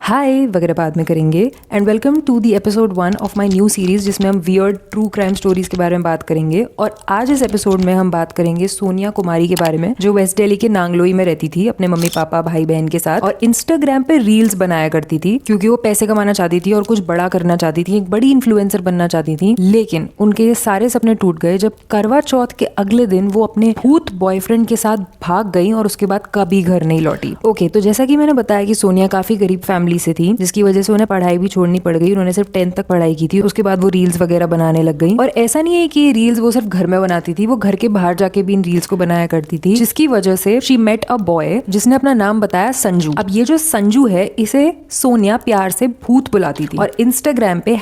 हाय वगैरह बाद में करेंगे and welcome to the episode 1 of my new series जिसमें हम वियर्ड ट्रू क्राइम स्टोरीज के बारे में बात करेंगे। और आज इस एपिसोड में हम बात करेंगे सोनिया कुमारी के बारे में, जो वेस्ट दिल्ली के नांगलोई में रहती थी अपने मम्मी पापा भाई बहन के साथ और इंस्टाग्राम पे रील्स बनाया करती थी क्योंकि वो पैसे कमाना चाहती थी और कुछ बड़ा करना चाहती थी, एक बड़ी इन्फ्लुएंसर बनना चाहती थी। लेकिन उनके ये सारे सपने टूट गए जब करवा चौथ के अगले दिन वो अपने भूत बॉयफ्रेंड के साथ भाग गई और उसके बाद कभी घर नहीं लौटी। ओके, तो जैसा कि मैंने बताया कि सोनिया काफी गरीब फैमिली से थी, जिसकी वजह से उन्हें पढ़ाई भी छोड़नी पड़ गई। उन्होंने सिर्फ 10th तक पढ़ाई की थी, उसके बाद वो रील्स वगैरह बनाने लग गई। और ऐसा नहीं है कि रील्स वो सिर्फ घर में बनाती थी, वो घर के बाहर जाके भी इन रील्स को बनाया करती थी, जिसकी वजह से शी मेट अ बॉय जिसने अपना नाम बताया संजू। अब ये जो संजू है इसे सोनिया प्यार से भूत बुलाती थी और इंस्टाग्राम पे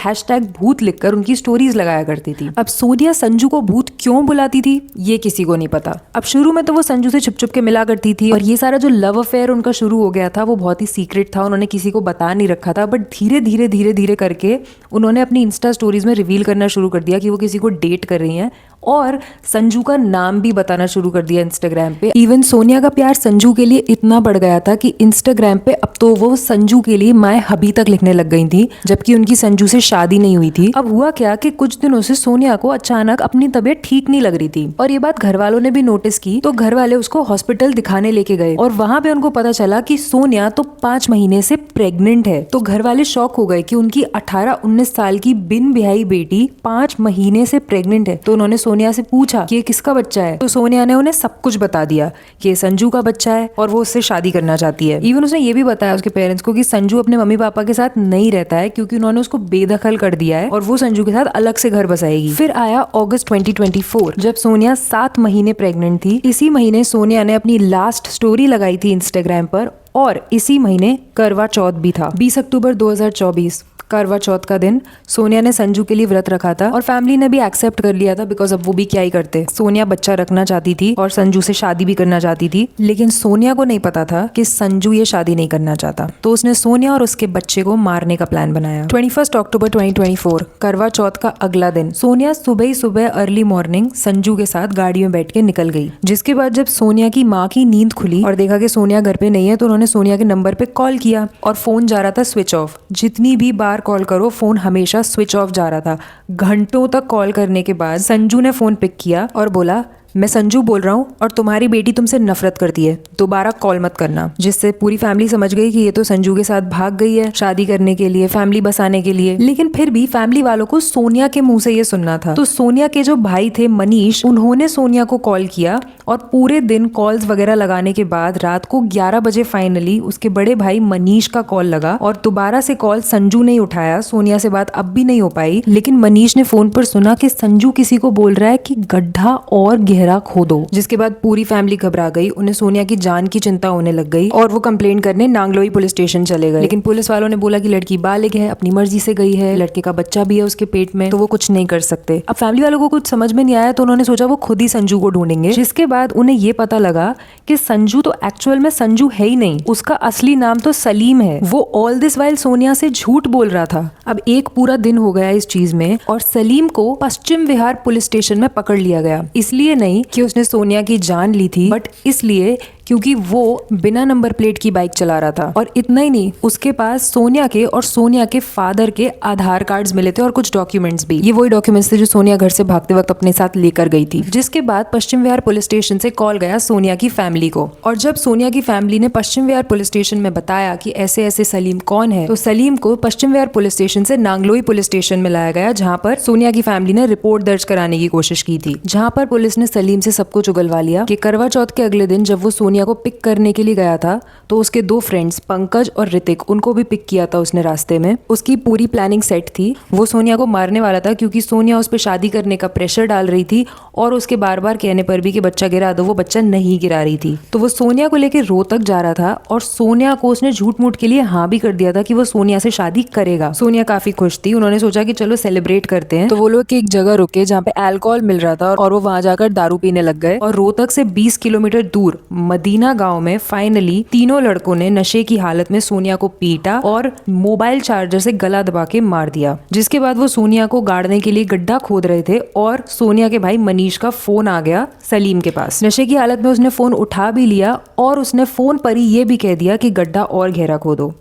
#भूत लिखकर उनकी स्टोरीज लगाया करती थी। अब सोनिया संजू को भूत क्यों बुलाती थी ये किसी को नहीं पता। अब शुरू में तो वो संजू से छुप छुप के मिला करती थी और ये सारा जो लव अफेयर उनका शुरू हो गया था वो बहुत ही सीक्रेट था, उन्होंने किसी को बता नहीं रखा था। बट धीरे धीरे करके उन्होंने अपनी इंस्टा स्टोरीज में रिवील करना शुरू कर दिया कि वो किसी को डेट कर रही हैं और संजू का नाम भी बताना शुरू कर दिया इंस्टाग्राम पे। इवन सोनिया का प्यार संजू के लिए इतना बढ़ गया था कि इंस्टाग्राम पे अब तो वो संजू के लिए माय हबी तक लिखने लग गई थी, जबकि उनकी संजू से शादी नहीं हुई थी। अब हुआ क्या कि कुछ दिनों से सोनिया को अचानक अपनी तबीयत ठीक नहीं लग रही थी और ये बात घर वालों ने भी नोटिस की, तो घर वाले उसको हॉस्पिटल दिखाने लेके गए और वहां पे उनको पता चला कि सोनिया तो 5 महीने से प्रेग्नेंट है। तो घर वाले शॉक हो गए कि उनकी 18-19 साल की बिन ब्याही बेटी 5 महीने से प्रेग्नेंट है। तो उन्होंने सोनिया से पूछा कि ये किसका बच्चा है, तो सोनिया ने उन्हें सब कुछ बता दिया कि ये संजू का बच्चा है और वो उससे शादी करना चाहती है। इवन उसने ये भी बताया उसके पेरेंट्स को कि संजू अपने मम्मी पापा के साथ नहीं रहता है क्योंकि उन्होंने उसको बेदखल कर दिया है और वो संजू के साथ अलग से घर बसाएगी। फिर आया अगस्त 2024 जब सोनिया 7 महीने प्रेग्नेंट थी। इसी महीने सोनिया ने अपनी लास्ट स्टोरी लगाई थी इंस्टाग्राम पर और इसी महीने करवा चौथ भी था। 20 अक्टूबर 2024 करवा चौथ का दिन सोनिया ने संजू के लिए व्रत रखा था और फैमिली ने भी एक्सेप्ट कर लिया था बिकॉज अब वो भी क्या ही करते। सोनिया बच्चा रखना चाहती थी और संजू से शादी भी करना चाहती थी, लेकिन सोनिया को नहीं पता था कि संजू ये शादी नहीं करना चाहता। तो उसने सोनिया और उसके बच्चे को मारने का प्लान बनाया। 21 अक्टूबर 2024 करवा चौथ का अगला दिन सोनिया सुबह ही सुबह अर्ली मॉर्निंग संजू के साथ गाड़ी में बैठ के निकल गई। जिसके बाद जब सोनिया की माँ की नींद खुली और देखा कि सोनिया घर पे नहीं है, तो उन्होंने सोनिया के नंबर पे कॉल किया और फोन जा रहा था स्विच ऑफ। जितनी भी बार कॉल करो फोन हमेशा स्विच ऑफ जा रहा था। घंटों तक कॉल करने के बाद संजू ने फोन पिक किया और बोला, मैं संजू बोल रहा हूँ और तुम्हारी बेटी तुमसे नफरत करती है, दोबारा कॉल मत करना। जिससे पूरी फैमिली समझ गई कि ये तो संजू के साथ भाग गई है शादी करने के लिए, फैमिली बसाने के लिए। लेकिन फिर भी फैमिली वालों को सोनिया के मुंह से ये सुनना था। तो सोनिया के जो भाई थे मनीष, उन्होंने सोनिया को कॉल किया और पूरे दिन कॉल्स वगैरह लगाने के बाद रात को 11 बजे फाइनली उसके बड़े भाई मनीष का कॉल लगा और दोबारा से कॉल संजू ने उठाया। सोनिया से बात अब भी नहीं हो पाई, लेकिन मनीष ने फोन पर सुना कि संजू किसी को बोल रहा है कि गड्ढा और गहरा खोदो। जिसके बाद पूरी फैमिली घबरा गई, उन्हें सोनिया की जान की चिंता होने लग गई और वो कंप्लेंट करने नांगलोई पुलिस स्टेशन चले गए। लेकिन पुलिस वालों ने बोला कि लड़की बालिग है, अपनी मर्जी से गई है, लड़के का बच्चा भी है उसके पेट में, तो वो कुछ नहीं कर सकते। अब फैमिली वालों को कुछ समझ में नहीं आया तो उन्होंने सोचा वो खुद ही संजू को ढूंढेंगे। जिसके बाद उन्हें ये पता लगा कि संजू तो एक्चुअल में संजू है ही नहीं, उसका असली नाम तो सलीम है। वो ऑल दिस वाइल सोनिया से झूठ बोल रहा था। अब एक पूरा दिन हो गया इस चीज में और सलीम को पश्चिम विहार पुलिस स्टेशन में पकड़ लिया गया। इसलिए नहीं कि उसने सोनिया की जान ली थी, बट इसलिए क्योंकि वो बिना नंबर प्लेट की बाइक चला रहा था। और इतना ही नहीं, उसके पास सोनिया के और सोनिया के फादर के आधार कार्ड्स मिले थे और कुछ डॉक्यूमेंट्स भी। ये वही डॉक्यूमेंट्स थे जो सोनिया घर से भागते वक्त अपने साथ लेकर गई थी। जिसके बाद पश्चिम विहार पुलिस स्टेशन से कॉल गया सोनिया की फैमिली को और जब सोनिया की फैमिली ने पश्चिम विहार पुलिस स्टेशन में बताया कि ऐसे ऐसे सलीम कौन है, तो सलीम को पश्चिम विहार पुलिस स्टेशन से नांगलोई पुलिस स्टेशन में लाया गया, जहाँ पर सोनिया की फैमिली ने रिपोर्ट दर्ज कराने की कोशिश की थी। जहाँ पर पुलिस ने सलीम से सब कुछ उगलवा लिया कि करवा चौथ के अगले दिन जब वो सोनिया को पिक करने के लिए गया था तो उसके 2 फ्रेंड्स पंकज और ऋतिक, उनको भी पिक किया था उसने रास्ते में। उसकी पूरी प्लानिंग सेट थी, वो सोनिया को मारने वाला था क्योंकि सोनिया उस पर शादी करने का प्रेशर डाल रही थी और उसके बार बार कहने पर भी कि बच्चा गिरा दो, वो बच्चा नहीं गिरा रही थी। तो वो सोनिया को लेकर रोहतक जा रहा था और सोनिया को उसने झूठ मूठ के लिए हाँ भी कर दिया था कि वो सोनिया से शादी करेगा। सोनिया काफी खुश थी, उन्होंने सोचा कि चलो सेलिब्रेट करते हैं। तो वो लोग एक जगह रुके जहाँ पे अल्कोहल मिल रहा था और वो वहां जाकर दारू पीने लग गए और रोहतक से 20 किलोमीटर दूर मदीना गाँव में फाइनली तीनों लड़कों ने नशे की हालत में सोनिया को पीटा और मोबाइल चार्जर से गला दबा के मार दिया। जिसके बाद वो सोनिया को गाड़ने के लिए गड्ढा खोद रहे थे और सोनिया के भाई मनीष का फोन आ गया सलीम के पास। नशे की हालत में उसने फोन उठा भी लिया और उसने फोन पर ही ये भी कह दिया कि गड्ढा और गहरा खोदो।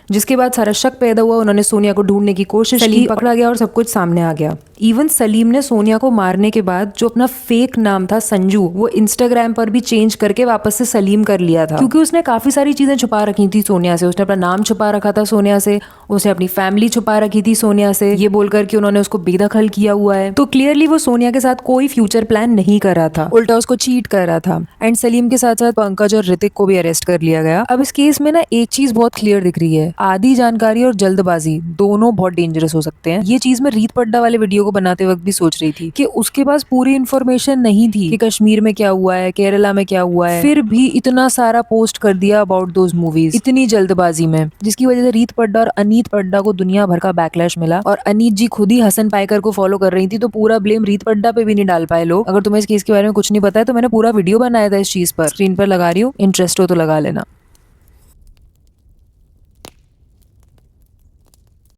जिसके बाद सारा शक पैदा हुआ, उन्होंने सोनिया को ढूंढने की कोशिश की, पकड़ा गया और सब कुछ सामने आ गया। इवन सलीम ने सोनिया को मारने के बाद जो अपना फेक नाम था संजू, वो इंस्टाग्राम पर भी चेंज करके वापस से सलीम कर लिया था, क्योंकि उसने काफी सारी चीजें छुपा रखी थी सोनिया से। उसने अपना नाम छुपा रखा था सोनिया से, उसने अपनी फैमिली छुपा रखी थी सोनिया से, ये बोलकर कि उन्होंने उसको बेदखल किया हुआ है। तो क्लियरली वो सोनिया के साथ कोई फ्यूचर प्लान नहीं कर रहा था, उल्टा उसको चीट कर रहा था। एंड सलीम के साथ साथ पंकज और ऋतिक को भी अरेस्ट कर लिया गया। अब इस केस में ना एक चीज बहुत क्लियर दिख रही है, आधी जानकारी और जल्दबाजी दोनों बहुत डेंजरस हो सकते हैं। ये चीज मैं रीत पड्डा वाले वीडियो को बनाते वक्त भी सोच रही थी कि उसके पास पूरी इन्फॉर्मेशन नहीं थी कि कश्मीर में क्या हुआ है, केरला में क्या हुआ है, फिर भी इतना सारा पोस्ट कर दिया अबाउट दोज मूवीज इतनी जल्दबाजी में, जिसकी वजह से रीत पड्डा और अनीत पड्डा को दुनिया भर का बैकलैश मिला। और अनीत जी खुद ही हसन पाइकर को फॉलो कर रही थी, तो पूरा ब्लेम रीत पड्डा पे भी नहीं डाल पाए लोग। अगर तुम्हें इस केस के बारे में कुछ नहीं पता है तो मैंने पूरा वीडियो बनाया था इस चीज पर, स्क्रीन पर लगा रही हूँ, इंटरेस्ट हो तो लगा लेना।